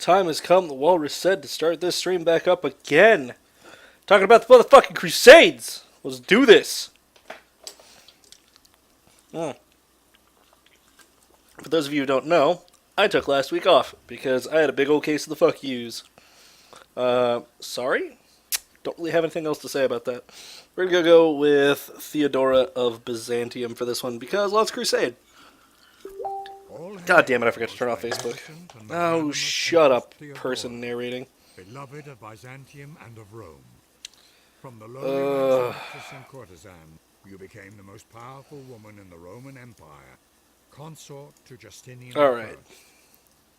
time has come, the walrus said, to start this stream back up again. Talking about the motherfucking Crusades. Let's do this. For those of you who don't know, I took last week off because I had a big old case of the fuck yous. Sorry? Don't really have anything else to say about that. We're going to go with Theodora of Byzantium for this one because let's Crusade. God damn it, I forgot to turn off Facebook. Oh, shut up, person narrating. Beloved of Byzantium and of Rome. From the lowly actress and courtesan, you became the most powerful woman in the Roman Empire, consort to Justinian. Alright.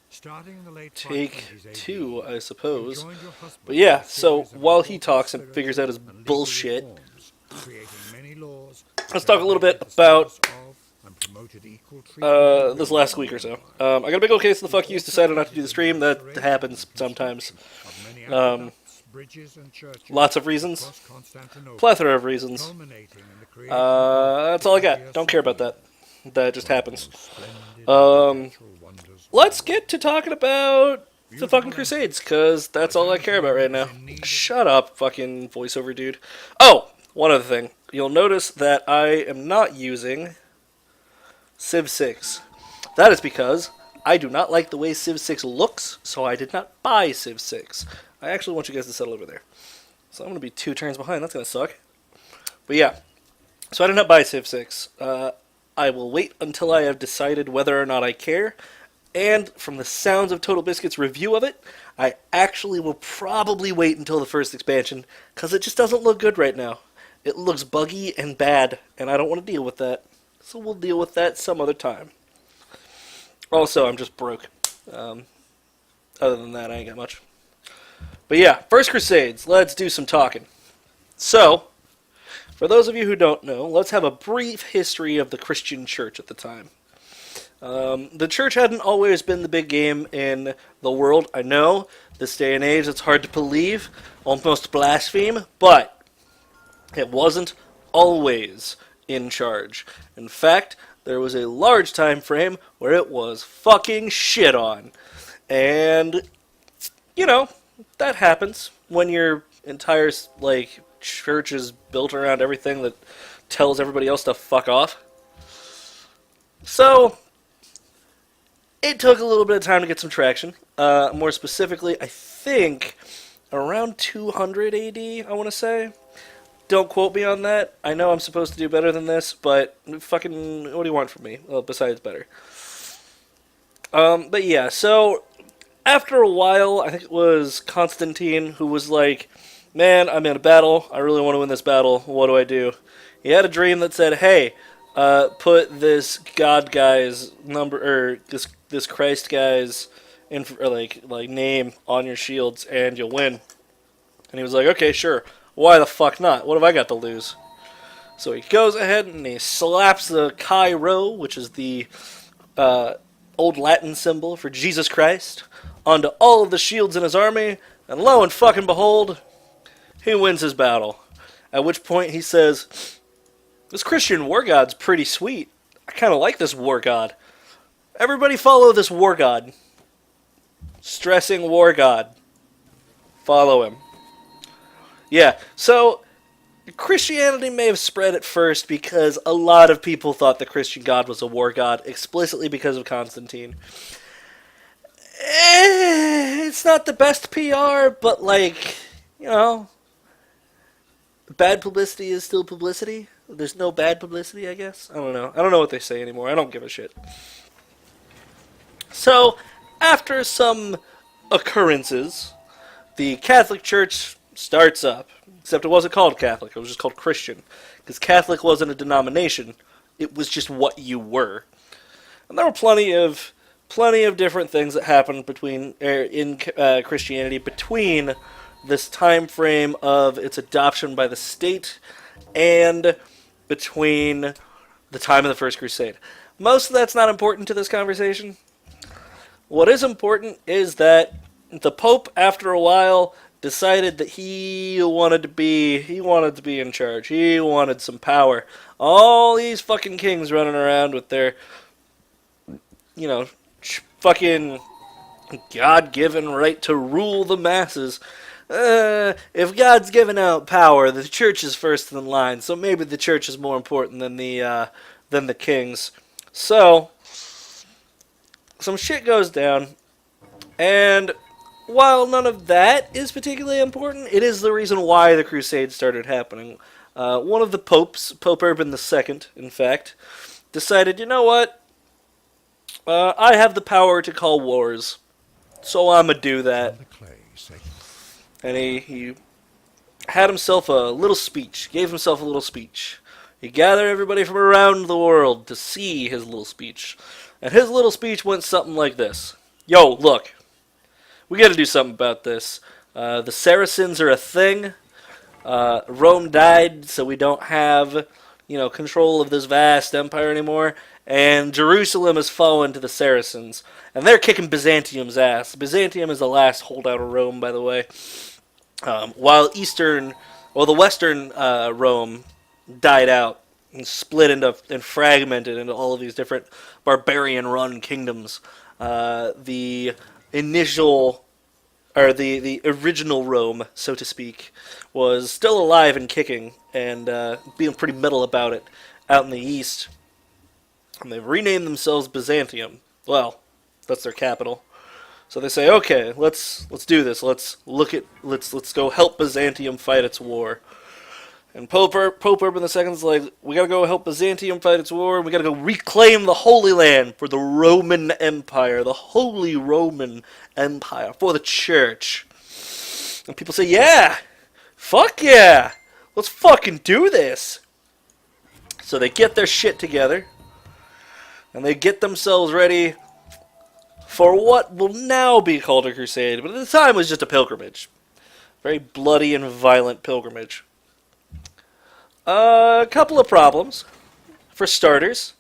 Starting in the late Take 2, I suppose. But But yeah, so while he talks and figures out his bullshit, let's talk a little bit about this last week or so. I got a big old case of the fuck yous, decided not to do the stream. That happens sometimes. Lots of reasons. Plethora of reasons. That's all I got. Don't care about that. That just happens. Let's get to talking about the fucking Crusades, because that's all I care about right now. Shut up, fucking voiceover dude. Oh, one other thing. You'll notice that I am not using Civ 6. That is because I do not like the way Civ 6 looks, so I did not buy Civ 6. I actually want you guys to settle over there. So I'm going to be 2 turns behind. That's going to suck. But yeah, so I did not buy Civ 6. I will wait until I have decided whether or not I care. And from the sounds of Total Biscuit's review of it, I actually will probably wait until the first expansion, because it just doesn't look good right now. It looks buggy and bad, and I don't want to deal with that. So we'll deal with that some other time. Also, I'm just broke. Other than that, I ain't got much. But yeah, First Crusades, let's do some talking. So, for those of you who don't know, let's have a brief history of the Christian church at the time. The church hadn't always been the big game in the world. I know, this day and age, it's hard to believe, almost blaspheme, but it wasn't always in charge. In fact, there was a large time frame where it was fucking shit on. And, you know, that happens when your entire, like, church is built around everything that tells everybody else to fuck off. So, it took a little bit of time to get some traction. More specifically, I think around 200 AD, I want to say. Don't quote me on that. I know I'm supposed to do better than this, but fucking, what do you want from me? Well, besides better. But yeah, so after a while, I think it was Constantine who was like, man, I'm in a battle. I really want to win this battle. What do I do? He had a dream that said, hey, put this God guy's number, or this Christ guy's name on your shields and you'll win. And he was like, okay, sure. Why the fuck not? What have I got to lose? So he goes ahead and he slaps the Chi Rho, which is the old Latin symbol for Jesus Christ, onto all of the shields in his army, and lo and fucking behold, he wins his battle. At which point he says, this Christian war god's pretty sweet. I kind of like this war god. Everybody follow this war god. Stressing war god. Follow him. Yeah, so Christianity may have spread at first because a lot of people thought the Christian god was a war god, explicitly because of Constantine. It's not the best PR, but like, you know, bad publicity is still publicity. There's no bad publicity, I guess. I don't know. I don't know what they say anymore. I don't give a shit. So, after some occurrences, the Catholic Church starts up. Except it wasn't called Catholic. It was just called Christian. Because Catholic wasn't a denomination. It was just what you were. And there were plenty of different things that happened in Christianity between this time frame of its adoption by the state and between the time of the First Crusade. Most of that's not important to this conversation. What is important is that the Pope, after a while, decided that he wanted to be in charge. He wanted some power. All these fucking kings running around with their, fucking God-given right to rule the masses. If God's given out power, the church is first in line. So maybe the church is more important than the kings. So some shit goes down, and while none of that is particularly important, it is the reason why the Crusades started happening. One of the popes, Pope Urban II, in fact, decided, you know what? I have the power to call wars, so I'm gonna do that. From the clay, Satan. And he had himself a little speech, gave himself a little speech. He gathered everybody from around the world to see his little speech. And his little speech went something like this. Yo, look, we gotta do something about this. The Saracens are a thing. Rome died, so we don't have, control of this vast empire anymore. And Jerusalem has fallen to the Saracens. And they're kicking Byzantium's ass. Byzantium is the last holdout of Rome, by the way. While the Western Rome died out and split and fragmented into all of these different barbarian-run kingdoms. The original Rome, so to speak, was still alive and kicking and being pretty metal about it out in the east. And they've renamed themselves Byzantium. Well, that's their capital. So they say, okay, let's do this. Let's go help Byzantium fight its war. And Pope Urban II is like, we gotta go help Byzantium fight its war. We gotta go reclaim the Holy Land for the Roman Empire, the Holy Roman Empire for the Church. And people say, yeah, fuck yeah, let's fucking do this. So they get their shit together, and they get themselves ready for what will now be called a crusade, but at the time it was just a pilgrimage. Very bloody and violent pilgrimage. A couple of problems. For starters,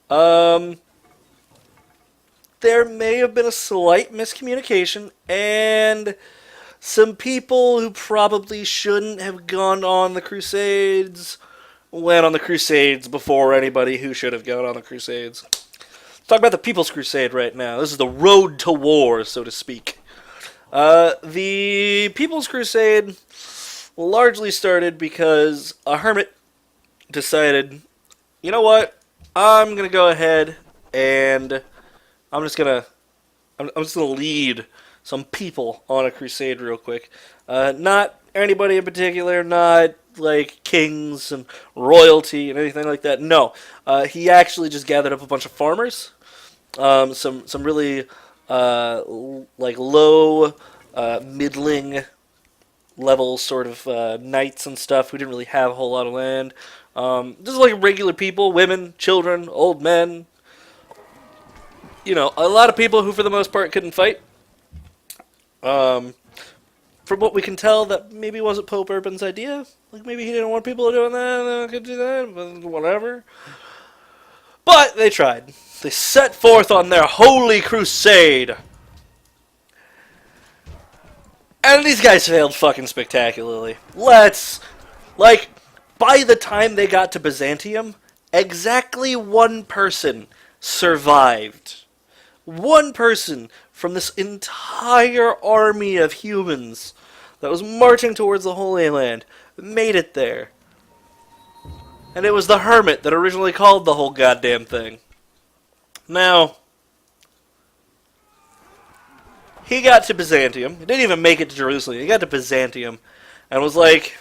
there may have been a slight miscommunication, and some people who probably shouldn't have gone on the Crusades went on the Crusades before anybody who should have gone on the Crusades. Let's talk about the People's Crusade right now. This is the road to war, so to speak. The People's Crusade largely started because a hermit decided, you know what, I'm going to go ahead and I'm just going to lead some people on a crusade real quick. Not anybody in particular, not like kings and royalty and anything like that. No, he actually just gathered up a bunch of farmers, some really like low, middling level sort of knights and stuff who didn't really have a whole lot of land. Just like regular people, women, children, old men. A lot of people who for the most part couldn't fight. From what we can tell, that maybe wasn't Pope Urban's idea. Like maybe he didn't want people doing that, could do that, but whatever. But they tried. They set forth on their holy crusade. And these guys failed fucking spectacularly. By the time they got to Byzantium, exactly one person survived. One person from this entire army of humans that was marching towards the Holy Land made it there. And it was the hermit that originally called the whole goddamn thing. Now, he got to Byzantium. He didn't even make it to Jerusalem. He got to Byzantium and was like,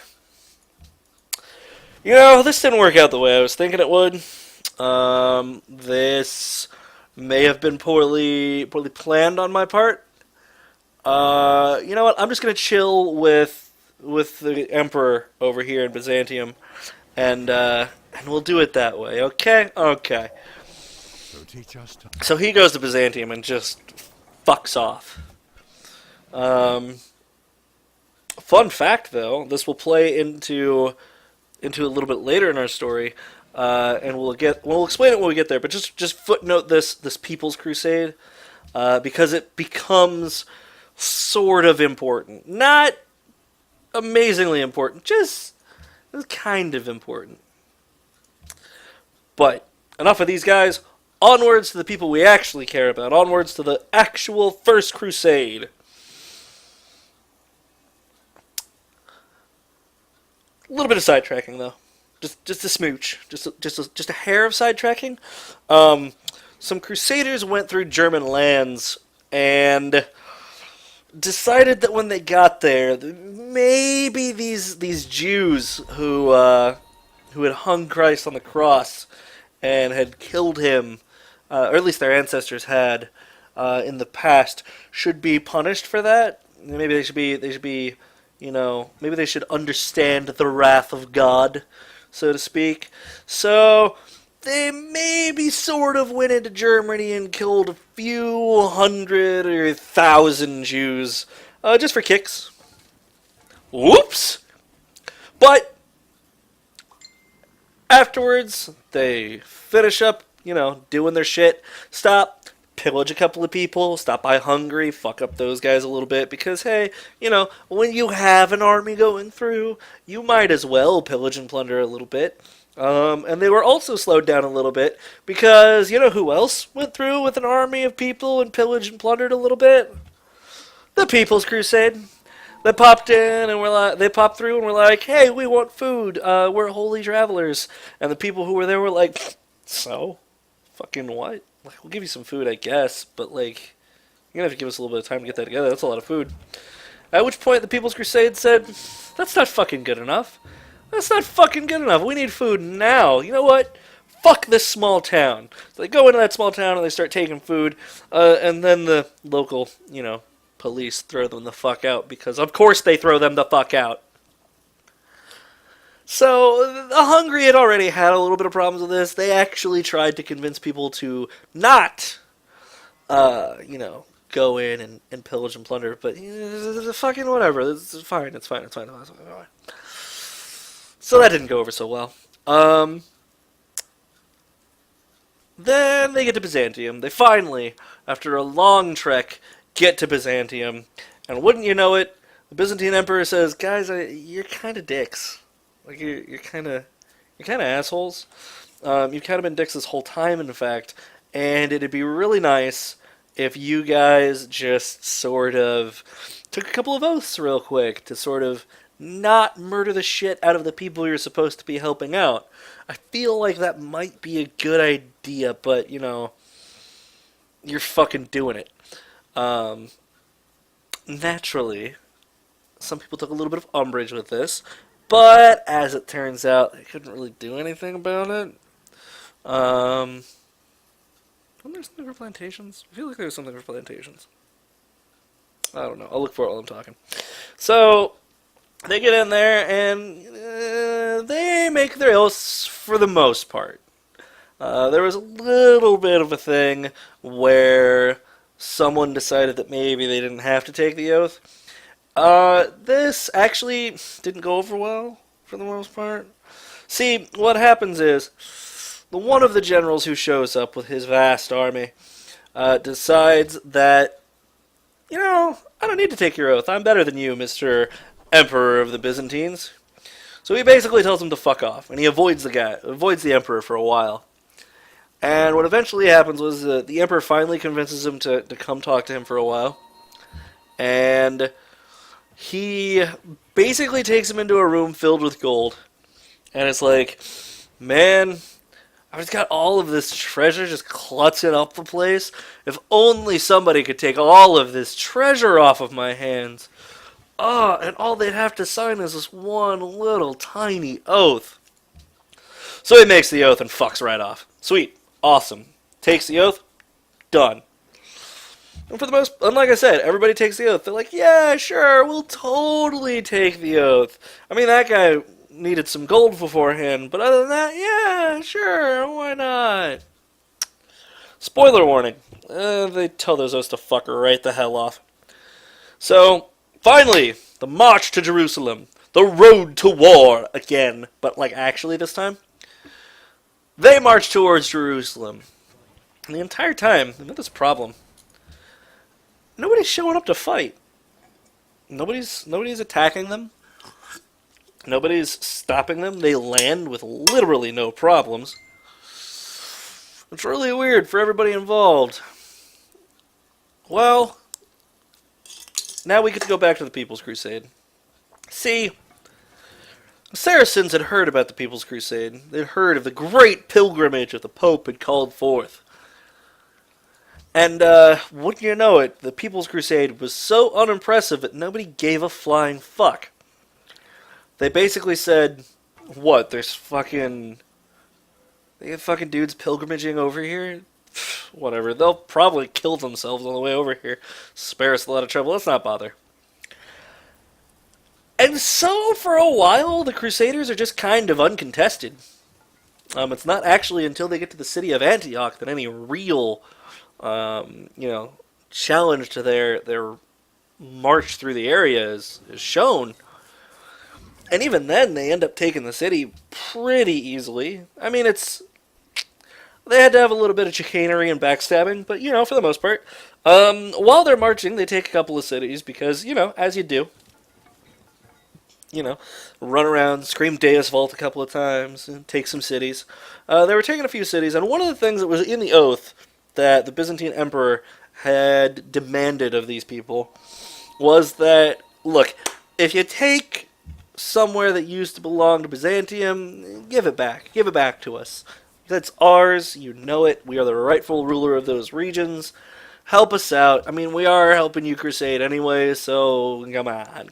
this didn't work out the way I was thinking it would. This may have been poorly planned on my part. You know what? I'm just going to chill with the emperor over here in Byzantium, and we'll do it that way. Okay? Okay. So he goes to Byzantium and just fucks off. Fun fact, though, this will play into a little bit later in our story, and we'll explain it when we get there. But just footnote this People's Crusade, because it becomes sort of important, not amazingly important, just kind of important. But enough of these guys. onwards to the people we actually care about. Onwards to the actual First Crusade. A little bit of sidetracking, though. Just a smooch. Just a hair of sidetracking. Some Crusaders went through German lands and decided that when they got there, maybe these Jews who had hung Christ on the cross and had killed him, or at least their ancestors had in the past, should be punished for that. Maybe they should be, maybe they should understand the wrath of God, so to speak. So they maybe sort of went into Germany and killed a few hundred or 1,000 Jews, just for kicks. Whoops! But afterwards, they finish up, doing their shit. Stop, pillage a couple of people, stop by Hungary, fuck up those guys a little bit, because, hey, when you have an army going through, you might as well pillage and plunder a little bit. And they were also slowed down a little bit, because you know who else went through with an army of people and pillaged and plundered a little bit? The People's Crusade. They popped in and they popped through and were like, hey, we want food. We're holy travelers. And the people who were there were like, so? Fucking what? Like, we'll give you some food, I guess, but like, you're gonna have to give us a little bit of time to get that together. That's a lot of food. At which point the People's Crusade said, that's not fucking good enough. That's not fucking good enough. We need food now. You know what? Fuck this small town. So they go into that small town and they start taking food, and then the local, police throw them the fuck out, because of course they throw them the fuck out. So, Hungary had already had a little bit of problems with this. They actually tried to convince people to not, go in and pillage and plunder, but fucking whatever. It's fine. So that didn't go over so well. Then they get to Byzantium. They finally, after a long trek, get to Byzantium. And wouldn't you know it, the Byzantine emperor says, guys, you're kind of dicks. Like, you're kind of assholes. You've kind of been dicks this whole time, in fact. And it'd be really nice if you guys just sort of took a couple of oaths real quick to sort of not murder the shit out of the people you're supposed to be helping out. I feel like that might be a good idea, but, you're fucking doing it. Naturally, some people took a little bit of umbrage with this, but as it turns out, they couldn't really do anything about it. Wasn't there something for plantations? I feel like there was something for plantations. I don't know. I'll look for it while I'm talking. So, they get in there, and they make their oaths for the most part. There was a little bit of a thing where someone decided that maybe they didn't have to take the oath. This actually didn't go over well, for the most part. See, what happens is, one of the generals who shows up with his vast army decides that, I don't need to take your oath. I'm better than you, Mr. Emperor of the Byzantines. So he basically tells him to fuck off, and he avoids the emperor for a while. And what eventually happens was the emperor finally convinces him to come talk to him for a while. And he basically takes him into a room filled with gold. And it's like, man, I've just got all of this treasure just clutching up the place. If only somebody could take all of this treasure off of my hands. And all they'd have to sign is this one little tiny oath. So he makes the oath and fucks right off. Sweet. Awesome. Takes the oath. Done. And for the most, and like I said, everybody takes the oath. They're like, yeah, sure, we'll totally take the oath. I mean, that guy needed some gold beforehand, but other than that, yeah, sure, why not? Spoiler warning. They tell those oaths to fuck right the hell off. So, finally, the march to Jerusalem. The road to war again. But, actually this time. They march towards Jerusalem. And the entire time, they've got this problem. Nobody's showing up to fight. Nobody's attacking them. Nobody's stopping them. They land with literally no problems. It's really weird for everybody involved. Well, now we get to go back to the People's Crusade. See, the Saracens had heard about the People's Crusade. They'd heard of the great pilgrimage that the Pope had called forth. And, wouldn't you know it, the People's Crusade was so unimpressive that nobody gave a flying fuck. They basically said, what, they have fucking dudes pilgrimaging over here? Whatever, they'll probably kill themselves on the way over here. Spare us a lot of trouble, let's not bother. And so, for a while, the Crusaders are just kind of uncontested. It's not actually until they get to the city of Antioch that any real, challenge to their march through the area is shown. And even then, they end up taking the city pretty easily. I mean, they had to have a little bit of chicanery and backstabbing, but, for the most part. While they're marching, they take a couple of cities because, as you do. Run around, scream Deus Vult a couple of times, and take some cities. They were taking a few cities, and one of the things that was in the oath that the Byzantine Emperor had demanded of these people was that, look, if you take somewhere that used to belong to Byzantium, give it back. Give it back to us. That's ours, you know it. We are the rightful ruler of those regions. Help us out. I mean, we are helping you crusade anyway, so come on.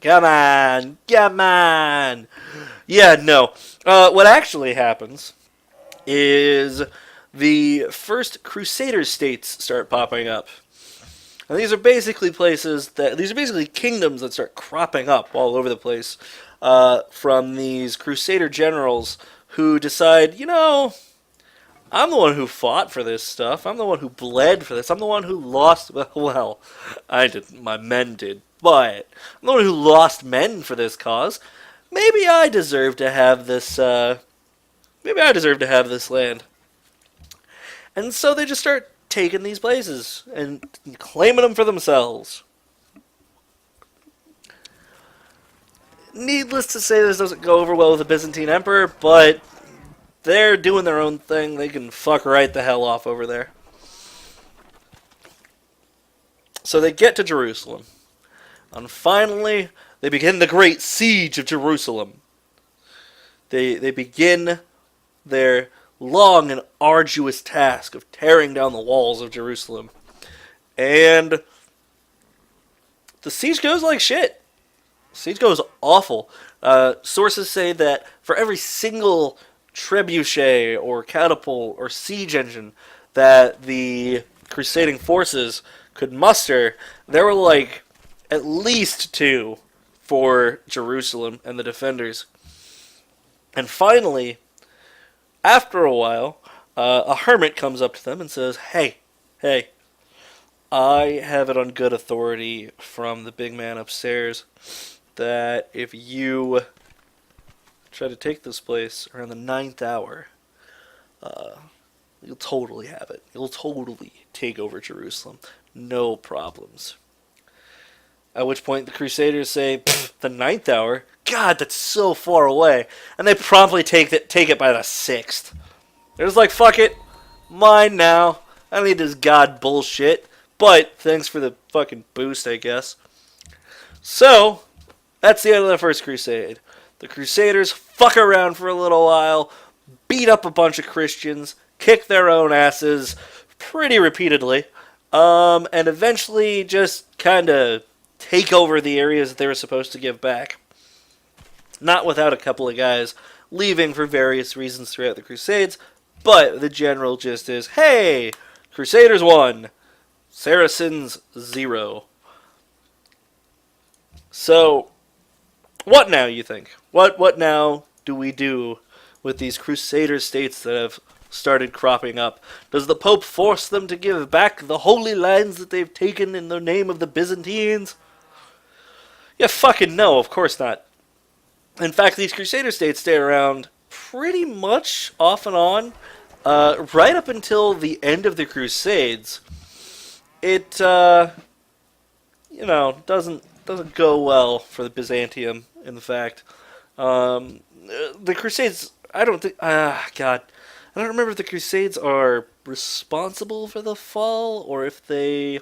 Yeah, no. What actually happens is the first Crusader states start popping up. And these are basically kingdoms that start cropping up all over the place from these Crusader generals who decide, I'm the one who fought for this stuff. I'm the one who bled for this. I'm the one who lost... Well, I didn't. My men did. But I'm the one who lost men for this cause. Maybe I deserve to have this... maybe I deserve to have this land. And so they just start taking these places and claiming them for themselves. Needless to say, this doesn't go over well with the Byzantine Emperor, but... they're doing their own thing. They can fuck right the hell off over there. So they get to Jerusalem. And finally, they begin the great siege of Jerusalem. They begin their long and arduous task of tearing down the walls of Jerusalem. And the siege goes like shit. The siege goes awful. Sources say that for every single trebuchet or catapult or siege engine that the crusading forces could muster, there were like at least 2 for Jerusalem and the defenders. And finally, after a while, a hermit comes up to them and says, hey, I have it on good authority from the big man upstairs that if you try to take this place around the 9th hour, you'll totally have it. You'll totally take over Jerusalem. No problems. At which point the Crusaders say, the 9th hour? God, that's so far away. And they promptly take it by the 6th. They're just like, fuck it. Mine now. I don't need this god bullshit. But, thanks for the fucking boost, I guess. So, that's the end of the First Crusade. The Crusaders fuck around for a little while, beat up a bunch of Christians, kick their own asses pretty repeatedly, and eventually just kind of take over the areas that they were supposed to give back. Not without a couple of guys leaving for various reasons throughout the Crusades, but the general gist is, hey, Crusaders 1, Saracens 0. So, what now, you think? What now do we do with these Crusader states that have started cropping up? Does the Pope force them to give back the holy lands that they've taken in the name of the Byzantines? Yeah, fucking no, of course not. In fact, these Crusader states stay around pretty much off and on, right up until the end of the Crusades. It, doesn't go well for the Byzantium, in fact. The Crusades, I don't think, I don't remember if the Crusades are responsible for the fall or if they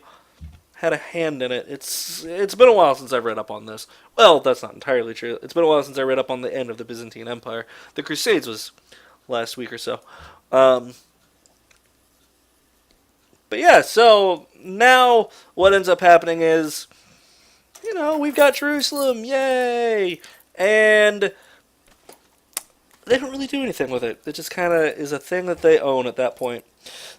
had a hand in it. It's been a while since I've read up on this. Well, that's not entirely true. It's been a while since I read up on the end of the Byzantine Empire. The Crusades was last week or so. Um, but yeah, so now what ends up happening is, we've got Jerusalem, yay! And they don't really do anything with it. It just kind of is a thing that they own at that point.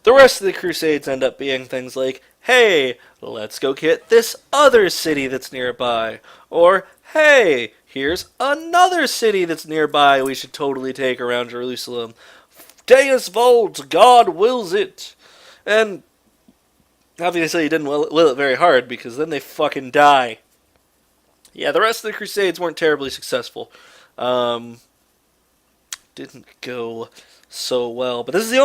The rest of the Crusades end up being things like, hey, let's go get this other city that's nearby. Or, hey, here's another city that's nearby we should totally take around Jerusalem. Deus Vult, God wills it. And obviously he didn't will it very hard because then they fucking die. Yeah, the rest of the Crusades weren't terribly successful. Didn't go so well. But this is the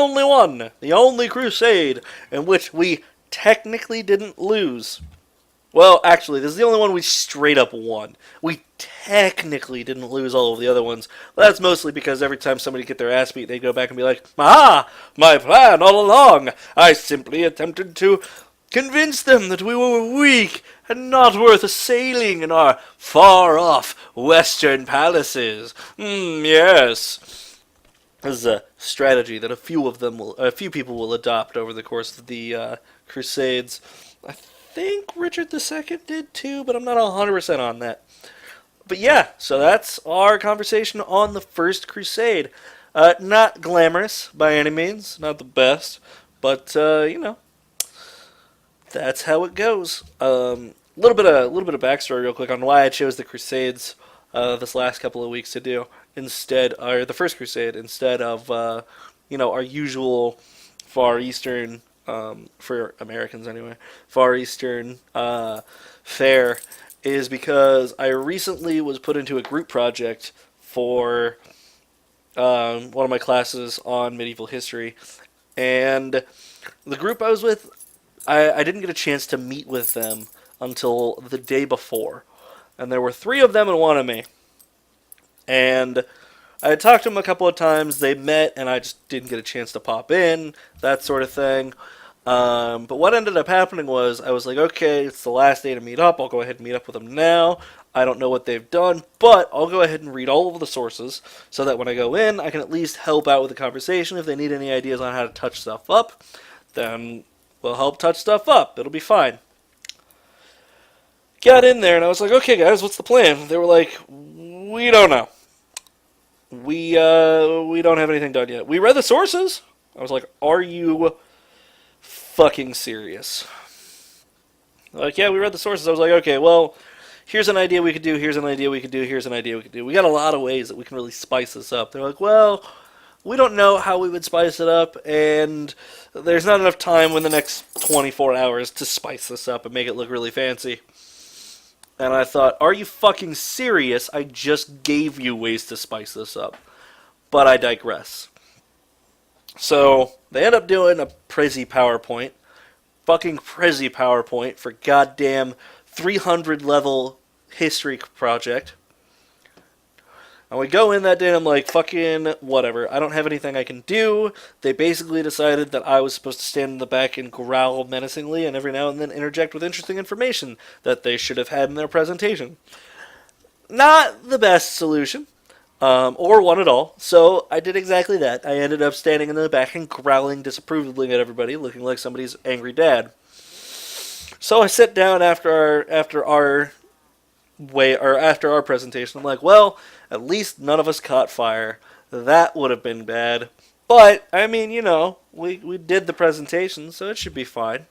only Crusade in which we technically didn't lose. Well, actually, this is the only one we straight up won. We technically didn't lose all of the other ones. But that's mostly because every time somebody get their ass beat, they go back and be like, "Ah, my plan all along. I simply attempted to convince them that we were weak and not worth assailing in our far-off western palaces. Yes." This is a strategy that a few people will adopt over the course of the Crusades. I think Richard II did too, but I'm not 100% on that. But yeah, so that's our conversation on the First Crusade. Not glamorous by any means, not the best, but that's how it goes. Little bit of backstory real quick on why I chose the Crusades this last couple of weeks to do or the First Crusade instead of our usual Far Eastern, for Americans anyway, Far Eastern fare, is because I recently was put into a group project for one of my classes on medieval history, and the group I was with, I didn't get a chance to meet with them until the day before, and there were 3 of them and 1 of me. And I had talked to them a couple of times. They met, and I just didn't get a chance to pop in, that sort of thing. But what ended up happening was I was like, okay, it's the last day to meet up. I'll go ahead and meet up with them now. I don't know what they've done, but I'll go ahead and read all of the sources so that when I go in, I can at least help out with the conversation. If they need any ideas on how to touch stuff up, then we'll help touch stuff up. It'll be fine. Got in there, and I was like, okay, guys, what's the plan? They were like, we don't know. We don't have anything done yet. We read the sources. I was like, are you fucking serious? Like, yeah, we read the sources. I was like, okay, well, here's an idea we could do, here's an idea we could do, here's an idea we could do. We got a lot of ways that we can really spice this up. They're like, well, we don't know how we would spice it up, and there's not enough time in the next 24 hours to spice this up and make it look really fancy. And I thought, are you fucking serious? I just gave you ways to spice this up. But I digress. So, they end up doing a Prezi PowerPoint. Fucking Prezi PowerPoint for goddamn 300 level history project. And we go in that day and I'm like, fucking whatever. I don't have anything I can do. They basically decided that I was supposed to stand in the back and growl menacingly and every now and then interject with interesting information that they should have had in their presentation. Not the best solution, or one at all. So I did exactly that. I ended up standing in the back and growling disapprovingly at everybody, looking like somebody's angry dad. So I sit down after our presentation. I'm like, well, at least none of us caught fire. That would have been bad. But, I mean, we did the presentation, so it should be fine.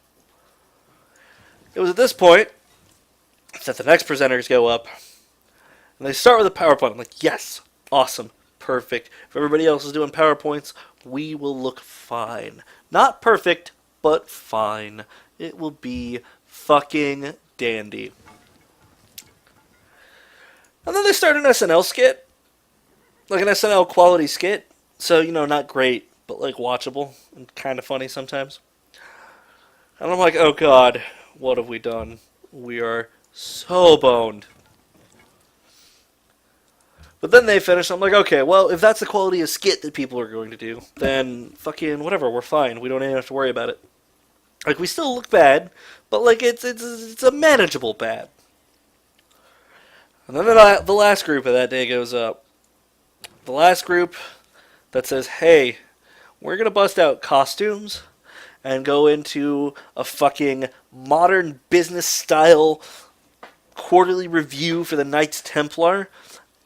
It was at this point that the next presenters go up. And they start with a PowerPoint. I'm like, yes, awesome, perfect. If everybody else is doing PowerPoints, we will look fine. Not perfect, but fine. It will be fucking dandy. And then they start an SNL skit. Like an SNL quality skit. So, not great, but like watchable and kind of funny sometimes. And I'm like, oh god, what have we done? We are so boned. But then they finish. I'm like, okay, well, if that's the quality of skit that people are going to do, then fucking whatever, we're fine. We don't even have to worry about it. Like, we still look bad, but like it's a manageable bad. And then the last group of that day goes up. The last group that says, hey, we're going to bust out costumes and go into a fucking modern business style quarterly review for the Knights Templar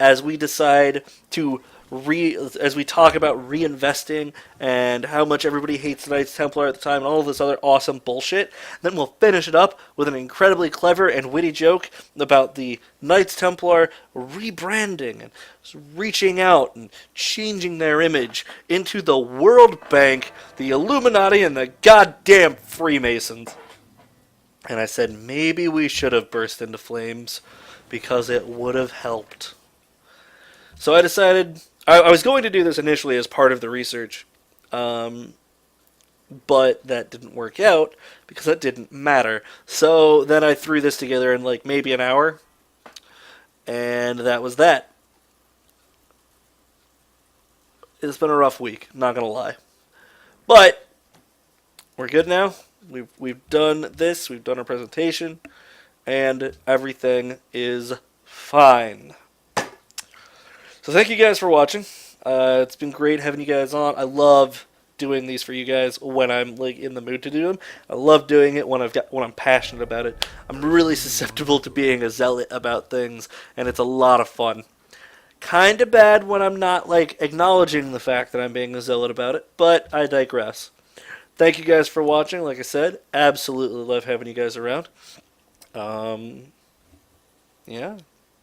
as we decide to as we talk about reinvesting and how much everybody hates the Knights Templar at the time and all this other awesome bullshit. Then we'll finish it up with an incredibly clever and witty joke about the Knights Templar rebranding and reaching out and changing their image into the World Bank, the Illuminati, and the goddamn Freemasons. And I said maybe we should have burst into flames because it would have helped. So I decided I was going to do this initially as part of the research, but that didn't work out because that didn't matter. So then I threw this together in like maybe an hour, and that was that. It's been a rough week, not gonna lie, but we're good now. We've done this. We've done our presentation, and everything is fine. So thank you guys for watching. It's been great having you guys on. I love doing these for you guys when I'm like in the mood to do them. I love doing it when I'm passionate about it. I'm really susceptible to being a zealot about things, and it's a lot of fun. Kinda bad when I'm not like acknowledging the fact that I'm being a zealot about it, but I digress. Thank you guys for watching. Like I said, absolutely love having you guys around. Yeah.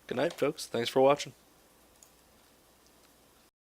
Good night, folks. Thanks for watching.